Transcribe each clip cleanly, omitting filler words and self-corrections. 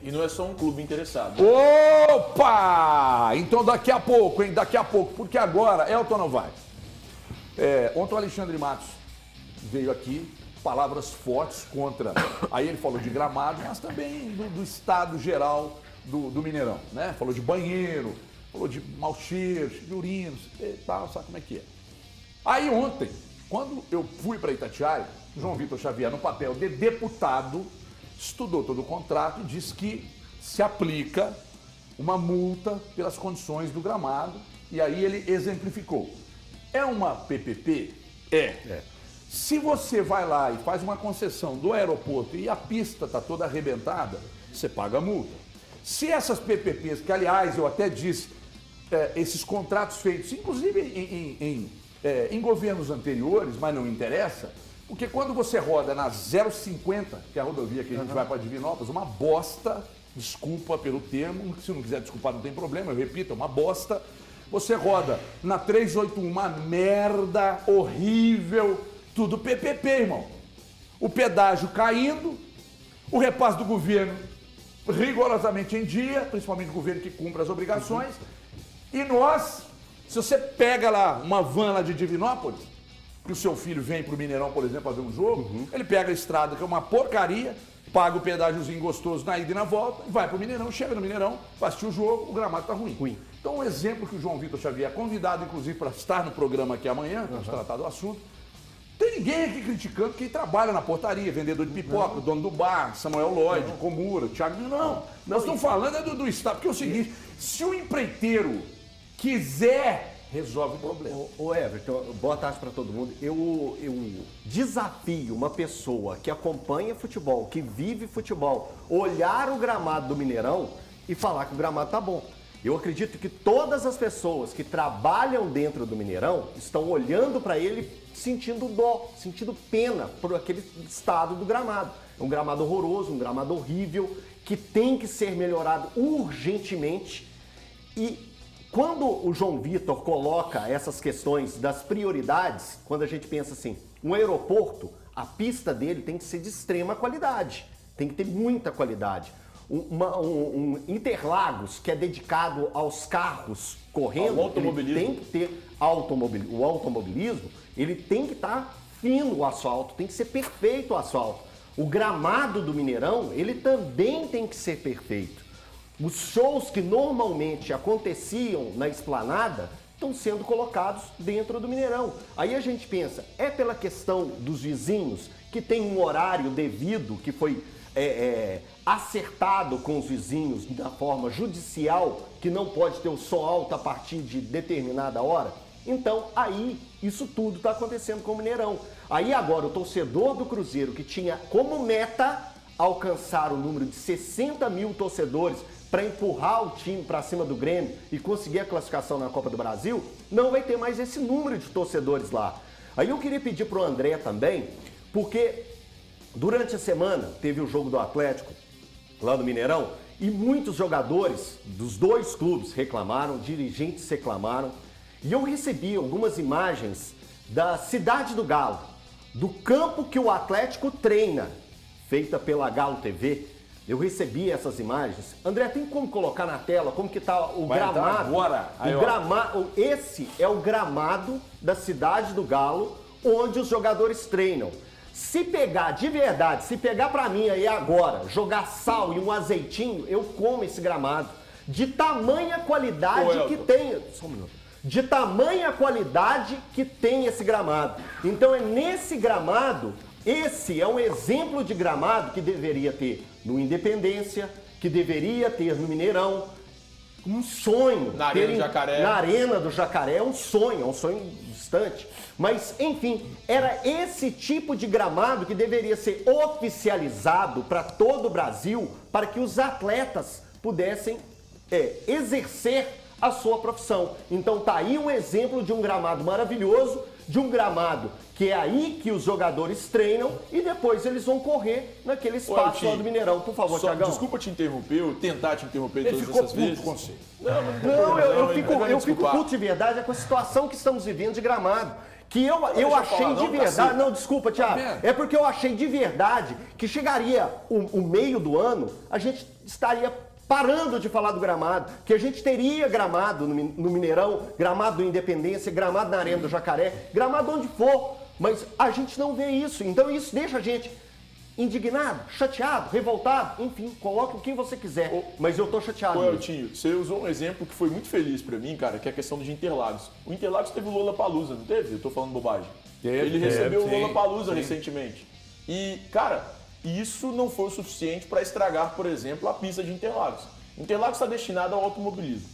E não é só um clube interessado. Opa! Então daqui a pouco, hein? Daqui a pouco. Porque agora, Elton não vai. Ontem o Alexandre Matos veio aqui, palavras fortes contra... Aí ele falou de gramado, mas também do estado geral do Mineirão, né? Falou de banheiro, falou de mau cheiro, de urina, e tal, sabe como é que é. Aí ontem, quando eu fui para Itatiaia, João Vitor Xavier, no papel de deputado, estudou todo o contrato e disse que se aplica uma multa pelas condições do gramado, e aí ele exemplificou. É uma PPP? Se você vai lá e faz uma concessão do aeroporto e a pista está toda arrebentada, você paga a multa. Se essas PPPs, que aliás eu até disse, esses contratos feitos, inclusive em governos anteriores, mas não interessa, porque quando você roda na 050, que é a rodovia que a gente vai para Divinópolis, uma bosta, desculpa pelo termo, se não quiser desculpar não tem problema, eu repito, é uma bosta. Você roda na 381, uma merda horrível, tudo PPP, irmão. O pedágio caindo, o repasse do governo rigorosamente em dia, principalmente o governo que cumpre as obrigações. E nós, se você pega lá uma van lá de Divinópolis, que o seu filho vem pro Mineirão, por exemplo, fazer um jogo, ele pega a estrada, que é uma porcaria, paga o pedágiozinho gostoso na ida e na volta, vai pro Mineirão, chega no Mineirão, vai assistir o jogo, o gramado tá ruim. Então, um exemplo que o João Vitor Xavier é convidado, inclusive, para estar no programa aqui amanhã, para tratar do assunto. Tem ninguém aqui criticando quem trabalha na portaria, vendedor de pipoca, dono do bar, Samuel Lloyd, Comura, Thiago. Não, nós estamos falando do Estado, porque é o seguinte, se o empreiteiro quiser, resolve o problema. Ô Everton, boa tarde para todo mundo. Eu desafio uma pessoa que acompanha futebol, que vive futebol, olhar o gramado do Mineirão e falar que o gramado tá bom. Eu acredito que todas as pessoas que trabalham dentro do Mineirão estão olhando para ele sentindo dó, sentindo pena por aquele estado do gramado. É um gramado horroroso, um gramado horrível, que tem que ser melhorado urgentemente. E quando o João Vitor coloca essas questões das prioridades, quando a gente pensa assim, um aeroporto, a pista dele tem que ser de extrema qualidade, tem que ter muita qualidade. Um Interlagos que é dedicado aos carros correndo, ele tem que ter o automobilismo, ele tem que estar fino o asfalto, tem que ser perfeito o asfalto. O gramado do Mineirão, ele também tem que ser perfeito. Os shows que normalmente aconteciam na esplanada estão sendo colocados dentro do Mineirão. Aí a gente pensa, é pela questão dos vizinhos que tem um horário devido, que foi acertado com os vizinhos da forma judicial, que não pode ter o som alto a partir de determinada hora? Então, aí, isso tudo está acontecendo com o Mineirão. Aí agora, o torcedor do Cruzeiro, que tinha como meta alcançar o número de 60 mil torcedores para empurrar o time para cima do Grêmio e conseguir a classificação na Copa do Brasil, não vai ter mais esse número de torcedores lá. Aí eu queria pedir para o André também, porque durante a semana teve o jogo do Atlético lá no Mineirão e muitos jogadores dos dois clubes reclamaram, dirigentes reclamaram, e eu recebi algumas imagens da Cidade do Galo, do campo que o Atlético treina, feita pela Galo TV. Eu recebi essas imagens. André, tem como colocar na tela como que tá o gramado? Agora. Aí, esse é o gramado da Cidade do Galo, onde os jogadores treinam. Se pegar de verdade, se pegar pra mim aí agora, jogar sal e um azeitinho, eu como esse gramado. De tamanha qualidade que tem. Só um minuto. De tamanha qualidade que tem esse gramado. Então é nesse gramado, esse é um exemplo de gramado que deveria ter no Independência, que deveria ter no Mineirão. Um sonho. Na Arena do Jacaré. Na Arena do Jacaré é um sonho distante. Mas, enfim, era esse tipo de gramado que deveria ser oficializado para todo o Brasil, para que os atletas pudessem exercer a sua profissão. Então tá aí um exemplo de um gramado maravilhoso, de um gramado que é aí que os jogadores treinam e depois eles vão correr naquele espaço lá do Mineirão. Por favor, Thiagão. Desculpa te interromper, eu tentar te interromper todas essas vezes. Com você. Eu fico puto de verdade com a situação que estamos vivendo de gramado. que eu achei falar, de não, verdade... cacete. Não, desculpa, Thiago. É porque eu achei de verdade que chegaria o meio do ano, a gente estaria parando de falar do gramado, que a gente teria gramado no Mineirão, gramado do Independência, gramado na Arena do Jacaré, gramado onde for, mas a gente não vê isso. Então isso deixa a gente indignado, chateado, revoltado, enfim, coloque o que você quiser, mas eu tô chateado. Ô, Eltinho, você usou um exemplo que foi muito feliz pra mim, cara, que é a questão de Interlagos. O Interlagos teve o Lollapalooza, não teve? Eu tô falando bobagem. Ele recebeu o Lollapalooza recentemente. E, cara, isso não foi o suficiente para estragar, por exemplo, a pista de Interlagos. Interlagos está destinada ao automobilismo.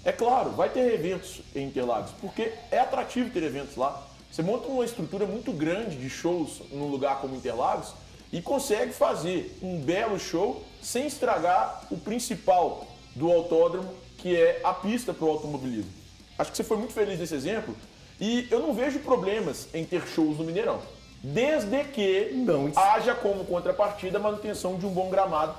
É claro, vai ter eventos em Interlagos, porque é atrativo ter eventos lá. Você monta uma estrutura muito grande de shows num lugar como Interlagos e consegue fazer um belo show sem estragar o principal do autódromo, que é a pista para o automobilismo. Acho que você foi muito feliz nesse exemplo e eu não vejo problemas em ter shows no Mineirão, desde que haja como contrapartida a manutenção de um bom gramado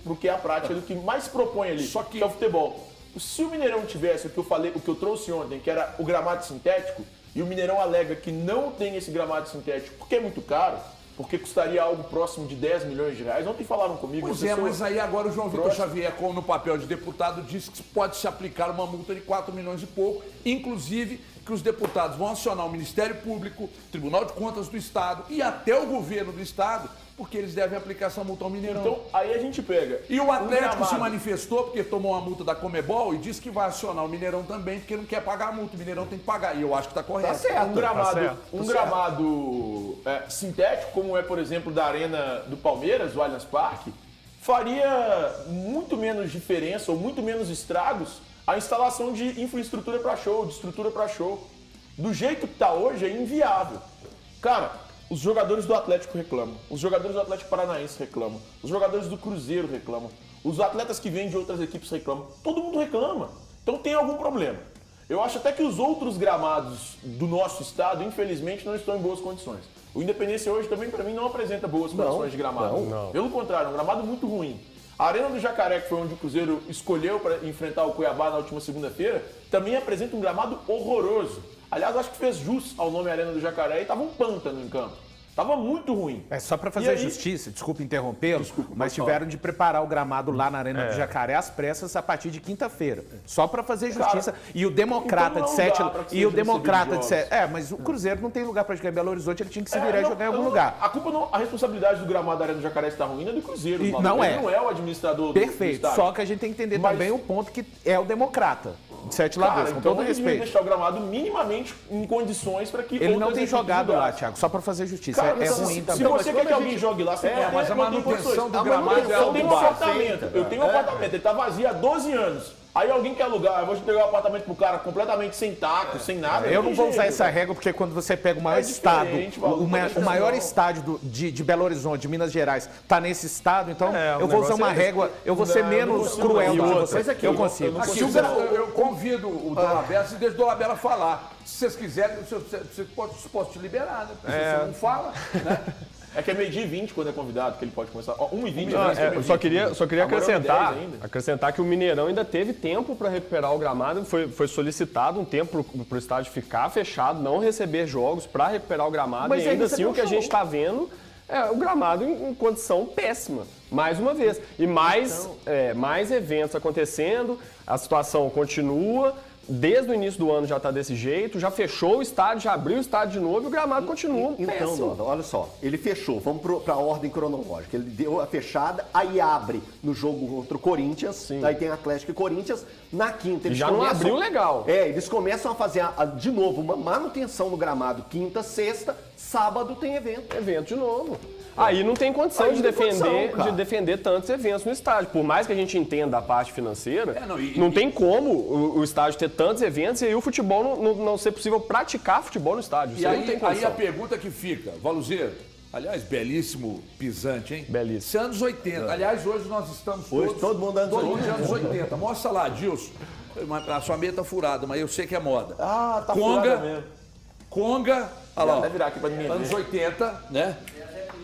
para o que é a prática, do que mais se propõe ali, que é o futebol. Se o Mineirão tivesse o que eu trouxe ontem, que era o gramado sintético, e o Mineirão alega que não tem esse gramado sintético porque é muito caro, porque custaria algo próximo de 10 milhões de reais. Ontem falaram comigo... Pois é, mas aí agora o João Vitor Xavier, como no papel de deputado, disse que pode se aplicar uma multa de 4 milhões e pouco, inclusive que os deputados vão acionar o Ministério Público, Tribunal de Contas do Estado e até o governo do Estado, porque eles devem aplicar essa multa ao Mineirão. Então, aí a gente pega... E o Atlético se manifestou porque tomou uma multa da Comebol e disse que vai acionar o Mineirão também, porque não quer pagar a multa. O Mineirão tem que pagar. E eu acho que está correto. Tá certo. Um gramado sintético, como é, por exemplo, da Arena do Palmeiras, o Allianz Parque, faria muito menos diferença ou muito menos estragos a instalação de infraestrutura para show, de estrutura para show. Do jeito que está hoje, é inviável. Cara, os jogadores do Atlético reclamam, os jogadores do Atlético Paranaense reclamam, os jogadores do Cruzeiro reclamam, os atletas que vêm de outras equipes reclamam, todo mundo reclama. Então tem algum problema. Eu acho até que os outros gramados do nosso estado, infelizmente, não estão em boas condições. O Independência hoje também, para mim, não apresenta boas condições de gramado. Não. Pelo contrário, é um gramado muito ruim. A Arena do Jacaré, que foi onde o Cruzeiro escolheu para enfrentar o Cuiabá na última segunda-feira, também apresenta um gramado horroroso. Aliás, acho que fez jus ao nome Arena do Jacaré e tava um pântano em campo. Tava muito ruim. É só para fazer justiça, desculpa interrompê-lo, mas tiveram de preparar o gramado lá na Arena do Jacaré às pressas a partir de quinta-feira. Só para fazer justiça. Cara, e o Democrata então de 7 mas o Cruzeiro não tem lugar para jogar em Belo Horizonte, ele tinha que se virar e jogar em algum lugar. A culpa não, a responsabilidade do gramado da Arena do Jacaré estar ruim é do Cruzeiro. Não é. Ele não é o administrador Perfeito. do estádio. Só que a gente tem que entender também o ponto que é o Democrata. De 7 Lagoas, com então todo respeito. deixar o gramado minimamente em condições para que ele não tem jogado lá, Thiago, só para fazer justiça. Cara, é ruim também. Se você quer que alguém jogue lá, você pode. Mas a manutenção do gramado é eu tenho um apartamento. Eu tenho um apartamento, ele tá vazio há 12 anos. Aí alguém quer alugar, eu vou entregar o apartamento pro cara completamente sem taco, sem nada. Eu não vou usar essa regra porque quando você pega o maior estado, o maior estádio de Belo Horizonte, de Minas Gerais, tá nesse estado, então eu vou usar uma régua, eu vou ser menos cruel do que você. Eu consigo. Eu convido o Dolabella, se deixa o Dolabella falar. Se vocês quiserem, posso te liberar, né? Porque você não fala, né? É que é meio-dia e 20 quando é convidado, que ele pode começar. 1h20. Eu só queria acrescentar que o Mineirão ainda teve tempo para recuperar o gramado. Foi solicitado um tempo para o estádio ficar fechado, não receber jogos para recuperar o gramado. Mas e ainda assim o que a gente está vendo é o gramado em condição péssima, mais uma vez. E mais eventos acontecendo, a situação continua. Desde o início do ano já está desse jeito, já fechou o estádio, já abriu o estádio de novo e o gramado continua. Então, Doda, olha só, ele fechou, vamos para a ordem cronológica. Ele deu a fechada, aí abre no jogo contra o Corinthians, aí tem Atlético e Corinthians. Na quinta eles não abriu legal. Eles começam a fazer de novo uma manutenção no gramado, quinta, sexta, sábado tem evento. Evento de novo. Aí não tem condição de defender tantos eventos no estádio. Por mais que a gente entenda a parte financeira, não tem como o estádio ter tantos eventos e aí o futebol não ser possível praticar futebol no estádio. E aí a pergunta que fica, Valuzeiro, aliás, belíssimo pisante, hein? Belíssimo. Isso é anos 80. Aliás, hoje nós estamos todos... todo mundo anos 80. Mostra lá, Dilson. A sua meia tá furada, mas eu sei que é moda. Ah, tá furada mesmo. Conga, olha lá, vai virar aqui pra ninguém anos 80, né?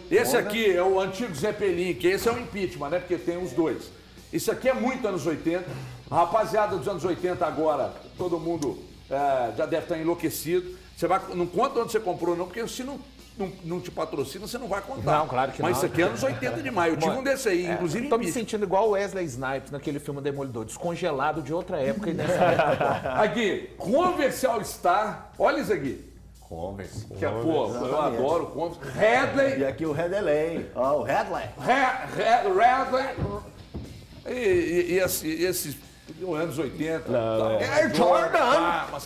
Esse aqui é o antigo Zeppelin, que esse é o impeachment, né? Porque tem os dois. Isso aqui é muito anos 80. A rapaziada dos anos 80 agora, todo mundo já deve estar enlouquecido. Você não conta onde você comprou, não, porque se não te patrocina, você não vai contar. Não, claro que não. Mas isso aqui é anos 80 demais. Eu tive um desse aí, inclusive Tô me sentindo igual o Wesley Snipes naquele filme Demolidor, descongelado de outra época e nessa época. Aqui, Converse All Star. Olha isso aqui. Converse. Que é, pô, eu adoro Converse. Headley. E aqui o Headley. Ó, o Headley. Headley. E esses anos 80. É Jordan.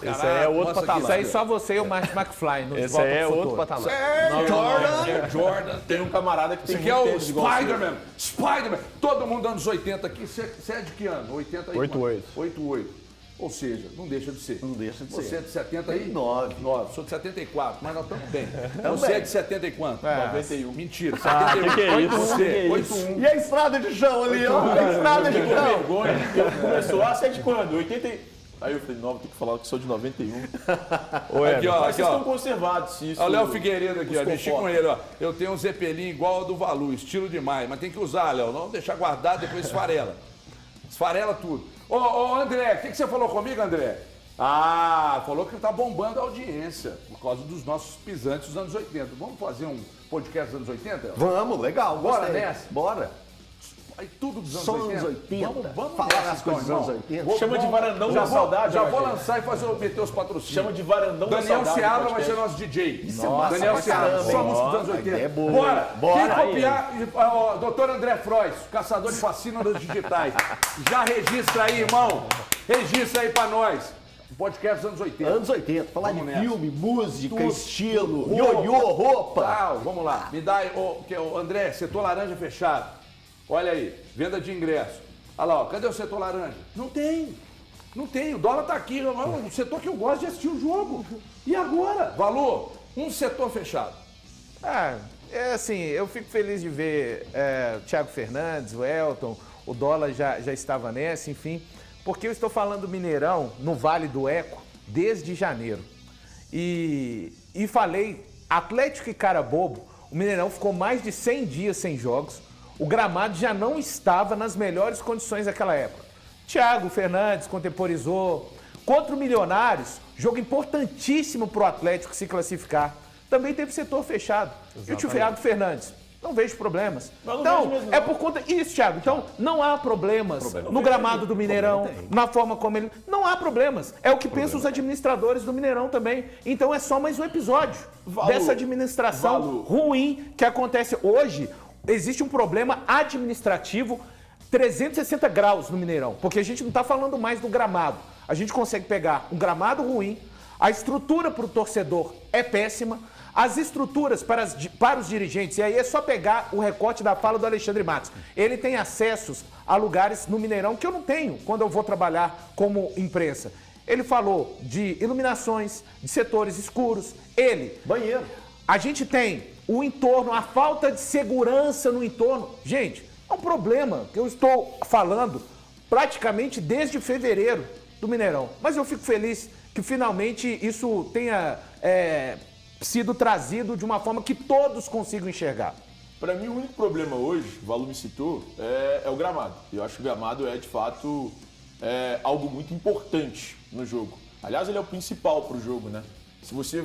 Esse aí é outro patamar. Isso aí só você e o Marty McFly. No Esse aí é outro patamar. É Jordan. Tem um camarada que tem Esse aqui é o tênis igual ao seu. Spider-Man. Spider-Man. Todo mundo anos 80 aqui. Você é de que ano? 80 aí? 88. 88. Ou seja, não deixa de ser. Não deixa de Você ser. é de 70 aí? 9. 9. Sou de 74, mas nós estamos bem. Você é de 70 e quanto? 91. Mentira, 71. que é isso? Você, Que é 81. E a estrada de chão ali, ó. A estrada de chão. Vergonha. Começou lá, você é de quando? 80 e... Aí eu falei, não, tem que falar que sou de 91. Aqui, ó. Mas vocês estão conservados, se isso... Olha o Léo Figueiredo aqui, ó. os Mexi com conforta. ele, ó. Eu tenho um Zeppelin igual ao do Valu, estilo demais. Mas tem que usar, Léo. Não deixar guardado, depois esfarela. Esfarela tudo. Ô, André, o que você falou comigo, André? Ah, falou que tá bombando a audiência por causa dos nossos pisantes dos anos 80. Vamos fazer um podcast dos anos 80? Vamos, legal. Bora gostei. nessa? Bora. Aí tudo dos anos Só 80. anos 80. Vamos Falar nessa, as coisas dos então, anos irmão. 80. Chama de varandão Já da vou, saudade, já vou Rogério. lançar e meter os patrocínios. Chama de varandão da Daniel saudade. Seabra podcast. vai ser nosso DJ. Isso é massa Daniel pra Seabra, caramba, só hein? música dos anos Ó, 80. ideia boa. Bora! Bora. Quem copiar, ó, doutor André Frois, caçador de fascínoras digitais. Já registra aí, irmão. Registra aí pra nós. Podcast dos anos 80. Anos 80. Falar Vamos de nessa. filme, música, Tudo, estilo, tudo. ioiô, roupa. Tal, vamos lá. Me dá aí, o André, setor laranja fechado. Olha aí, venda de ingresso. Olha lá, ó, cadê o setor laranja? Não tem. Não tem, o dólar tá aqui. O setor que eu gosto de assistir o jogo. E agora? Valor, um setor fechado. É assim, eu fico feliz de ver o Thiago Fernandes, o Elton, o Dólar já estava nessa, enfim. Porque eu estou falando do Mineirão, no Vale do Eco, desde janeiro. E falei, Atlético e Carabobo, o Mineirão ficou mais de 100 dias sem jogos. O gramado já não estava nas melhores condições daquela época. Thiago Fernandes contemporizou. Contra o Milionários, jogo importantíssimo para o Atlético se classificar. Também teve setor fechado. Exatamente. E o Thiago Fernandes, não vejo problemas. Então, é por conta... Isso, Thiago. Então, não há problemas no gramado do Mineirão, na forma como ele... Não há problemas. É o que pensam os administradores do Mineirão também. Então, é só mais um episódio dessa administração ruim que acontece hoje. Existe um problema administrativo 360 graus no Mineirão, porque a gente não está falando mais do gramado. A gente consegue pegar um gramado ruim, a estrutura para o torcedor é péssima, as estruturas para os dirigentes, e aí é só pegar o recorte da fala do Alexandre Matos. Ele tem acessos a lugares no Mineirão que eu não tenho quando eu vou trabalhar como imprensa. Ele falou de iluminações, de setores escuros, Banheiro. A gente tem o entorno, a falta de segurança no entorno. Gente, é um problema que eu estou falando praticamente desde fevereiro do Mineirão. Mas eu fico feliz que finalmente isso tenha sido trazido de uma forma que todos consigam enxergar. Para mim, o único problema hoje, o Valu me citou, é o gramado. Eu acho que o gramado é, de fato, algo muito importante no jogo. Aliás, ele é o principal para o jogo, né? Se você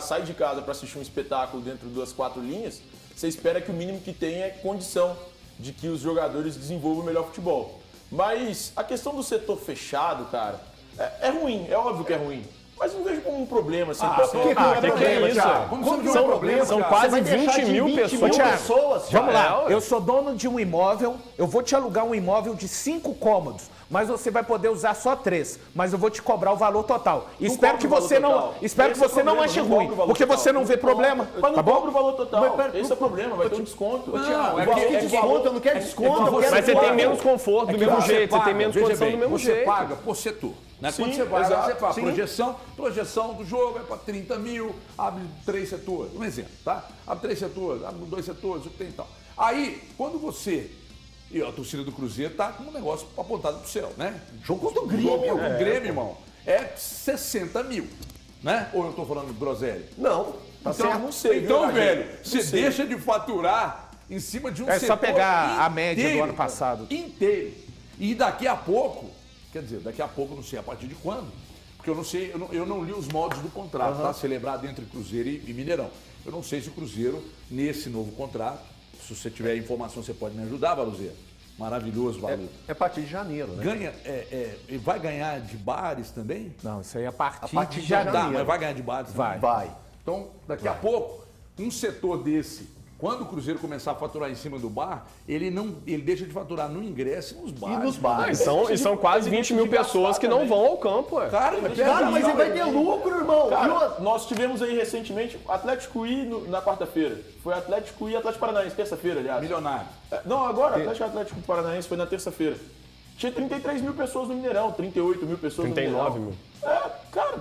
sai de casa para assistir um espetáculo dentro das 4 linhas, você espera que o mínimo que tenha é condição de que os jogadores desenvolvam o melhor futebol. Mas a questão do setor fechado, cara, é ruim, é óbvio que é ruim. Mas não vejo como um problema, assim. Que é isso? São quase 20 mil pessoas. Vamos lá, eu sou dono de um imóvel, eu vou te alugar um imóvel de 5 cômodos, mas você vai poder usar só 3, mas eu vou te cobrar o valor total. Espero que você não ache ruim, porque você não vê problema. Mas não cobra o valor total. Esse é o problema, vai ter um desconto. Eu não quero desconto. Mas você tem menos conforto do mesmo jeito, você tem menos condição do mesmo jeito. Você paga por setor. Né? Sim, quando você vai lá, você fala, sim. projeção do jogo é para 30 mil, abre 3 setores. Um exemplo, tá? Abre 3 setores, abre 2 setores, o que tem e tal. Aí, quando você... E a torcida do Cruzeiro tá com um negócio apontado pro céu, né? Jogo contra o Grêmio. Jogo contra o Grêmio, irmão. É 60 mil, né? Ou eu tô falando groselha? Não, tá certo. Não sei, Então, viu, velho, Rogério? você deixa de faturar em cima de um setor É só pegar inteiro, a média do ano passado. Inteiro. E daqui a pouco, quer dizer, daqui a pouco, não sei a partir de quando, porque eu não sei, eu não li os moldes do contrato, tá? Celebrado entre Cruzeiro e Mineirão. Eu não sei se o Cruzeiro, nesse novo contrato, se você tiver informação, você pode me ajudar, Valuzeiro. Maravilhoso, Valu. É a partir de janeiro, né? Vai ganhar de bares também? Não, isso aí é a partir partir de de janeiro. Tá, mas vai ganhar de bares também? Vai. Então, daqui a pouco, um setor desse, quando o Cruzeiro começar a faturar em cima do bar, ele deixa de faturar no ingresso e nos bares. E nos bares. E são quase 20 mil pessoas que não vão ao campo, ué. Cara, Mas ele vai ter lucro, irmão. Cara, nós tivemos aí recentemente Atlético I na quarta-feira. Foi Atlético I e Atlético Paranaense, terça-feira, aliás. milionário. Não, agora, Atlético Paranaense foi na terça-feira. Tinha 33 mil pessoas no Mineirão, 38 mil pessoas 39 no mil. Mineirão. Cara,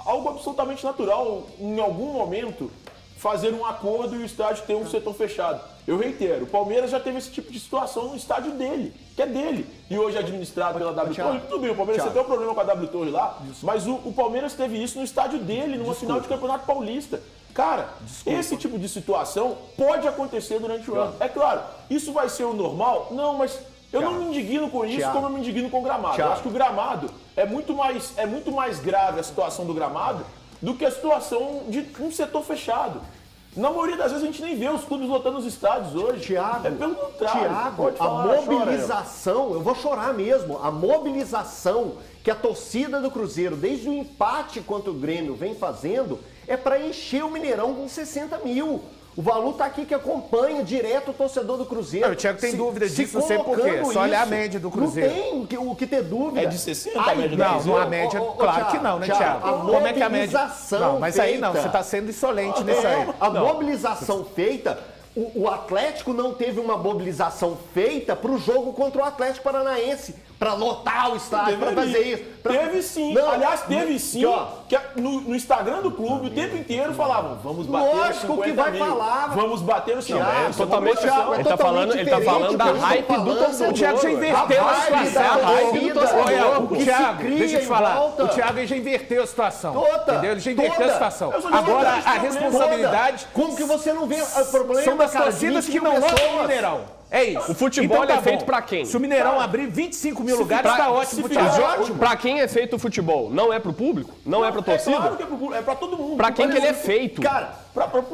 algo absolutamente natural, em algum momento, fazer um acordo e o estádio ter um setor fechado. Eu reitero, o Palmeiras já teve esse tipo de situação no estádio dele, que é dele. E hoje é administrado pela W Torre. Tudo bem, o Palmeiras tem um problema com a W Torre lá, mas o Palmeiras teve isso no estádio dele, numa final de Campeonato Paulista. Cara, esse tipo de situação pode acontecer durante o ano. É claro, isso vai ser o normal? Não, mas eu não me indigno com isso como eu me indigno com o gramado. Eu acho que o gramado é muito mais grave a situação do gramado do que a situação de um setor fechado. Na maioria das vezes a gente nem vê os clubes lotando os estádios hoje. Thiago, é pelo contrário. Thiago, a mobilização, eu vou chorar mesmo, a mobilização que a torcida do Cruzeiro, desde o empate contra o Grêmio, vem fazendo, é para encher o Mineirão com 60 mil. O Valu tá aqui que acompanha direto o torcedor do Cruzeiro. Não, o Thiago tem dúvida disso, não sei por quê. Só olhar a média do Cruzeiro. Não tem o que ter dúvida. É de 60 a média do Não, Cruzeiro? a média, claro que não, né, Thiago? Como é que a média... Não, mas aí não, você tá sendo insolente nisso aí. A mobilização feita, o Atlético não teve uma mobilização feita pro jogo contra o Atlético Paranaense, para lotar o estádio, para fazer isso. Teve sim, Não, aliás, teve sim, que no Instagram do clube o tempo inteiro falavam, vamos bater nos 50 mil, vamos bater nos 50 mil. Totalmente, ele tá falando da hype do torcedor. O Thiago já inverteu a situação. O Thiago, deixa eu te falar, o Thiago já inverteu a situação. Entendeu? Ele já inverteu a situação. Agora, a responsabilidade... Como que você não vê o problema, são das torcidas que não lotam o Mineirão. É isso. O futebol é feito pra quem? Se o Mineirão abrir 25 mil lugares, tá ótimo. Pra quem é feito o futebol? Não é pro público? Não é pra torcida? É claro que é pro público, é pra todo mundo. Pra quem que ele é feito? Cara,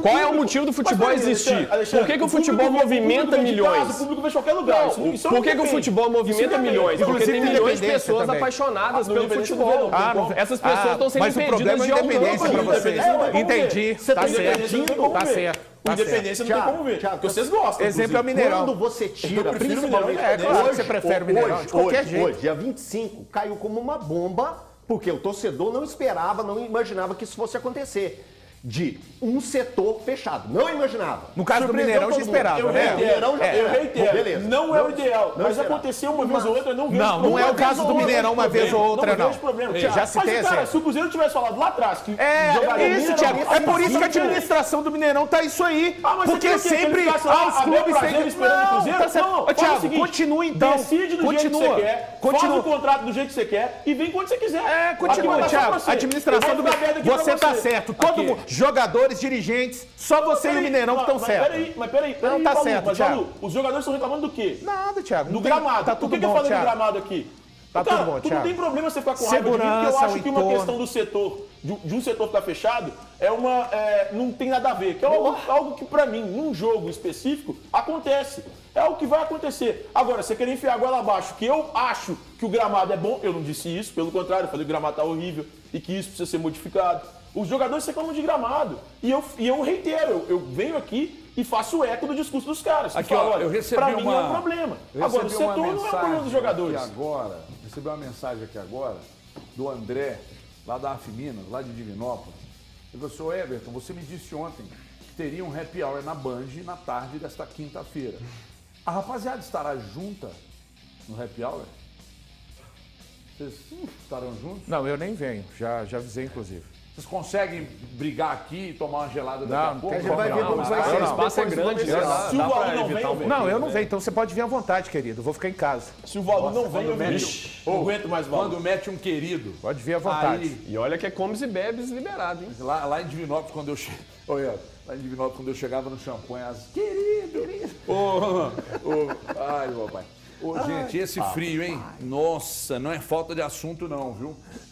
qual é o motivo do futebol existir? Por que o futebol movimenta milhões? O público vem de qualquer lugar. Por que o futebol movimenta milhões? Porque tem milhões de pessoas apaixonadas pelo futebol. Essas pessoas estão sendo impedidas de independência pra você. Entendi. Tá certo. Tá certo. Com independência não tem como ver. Porque vocês gostam. Exemplo é o Mineirão. Quando você tira, principalmente... É claro que você prefere o Mineirão, de qualquer jeito. Hoje, dia 25, caiu como uma bomba, porque o torcedor não esperava, não imaginava que isso fosse acontecer. De um setor fechado. Não imaginava. No caso do Mineirão, já esperava, né? Eu reitero. Beleza. Não é o ideal. Mas aconteceu uma vez ou outra, não vejo problema. Não é o caso do Mineirão uma vez ou outra, não. Não vejo problema. Já citei Mas, cara, se o Cruzeiro tivesse falado lá atrás que jogaria isso, Thiago. É por isso que a administração do Mineirão tá isso aí. Porque sempre os clubes têm que... Não, Thiago, continua então. Decide do jeito que você quer. Faz o contrato do jeito que você quer e vem quando você quiser. Continua, Thiago. A administração do Mineirão... Você tá certo. Todo mundo... Jogadores, dirigentes, só você e o Mineirão que estão certos. Mas peraí, não tá certo, Thiago. Os jogadores estão reclamando do quê? Nada, Thiago. Do gramado. Tá tudo Por que bom, eu falei Thiago. do gramado aqui? Tá tudo bom, Thiago. Não tem problema você ficar com raiva de mim, porque eu acho que uma questão do setor, de um setor ficar fechado, não tem nada a ver. Que é algo que, pra mim, num jogo específico, acontece. É o que vai acontecer. Agora, você querer enfiar a goela abaixo, que eu acho que o gramado é bom, eu não disse isso, pelo contrário, eu falei que o gramado tá horrível e que isso precisa ser modificado. Os jogadores reclamam de gramado. E eu reitero, eu venho aqui e faço o eco do discurso dos caras. Aqui, falam, ó, eu recebi pra mim é um problema. Agora, o setor não é um problema dos jogadores. Recebi uma mensagem aqui agora do André, lá da AF Minas, lá de Divinópolis. Ele falou, senhor Everton, você me disse ontem que teria um happy hour na Band na tarde desta quinta-feira. A rapaziada estará junta no happy hour? Vocês estarão juntos? Não, eu nem venho. Já avisei, inclusive. Vocês conseguem brigar aqui e tomar uma gelada daqui a pouco? A gente vai ver como vai ser. O espaço é grande. Se o Valu não vem, Não, eu não venho, então você pode vir à vontade, querido. Eu vou ficar em casa. Se o Valu não vem, eu venho. Não aguento mais Valu. Quando mete um querido. Pode vir à vontade. Aí, E olha que é comes e bebes liberado, hein? lá em Divinópolis, quando eu cheguei. Olha, lá em Divinópolis, quando eu chegava no champanhe, querido. Ai, meu pai. Gente, esse frio, hein? Nossa, não é falta de assunto não, viu?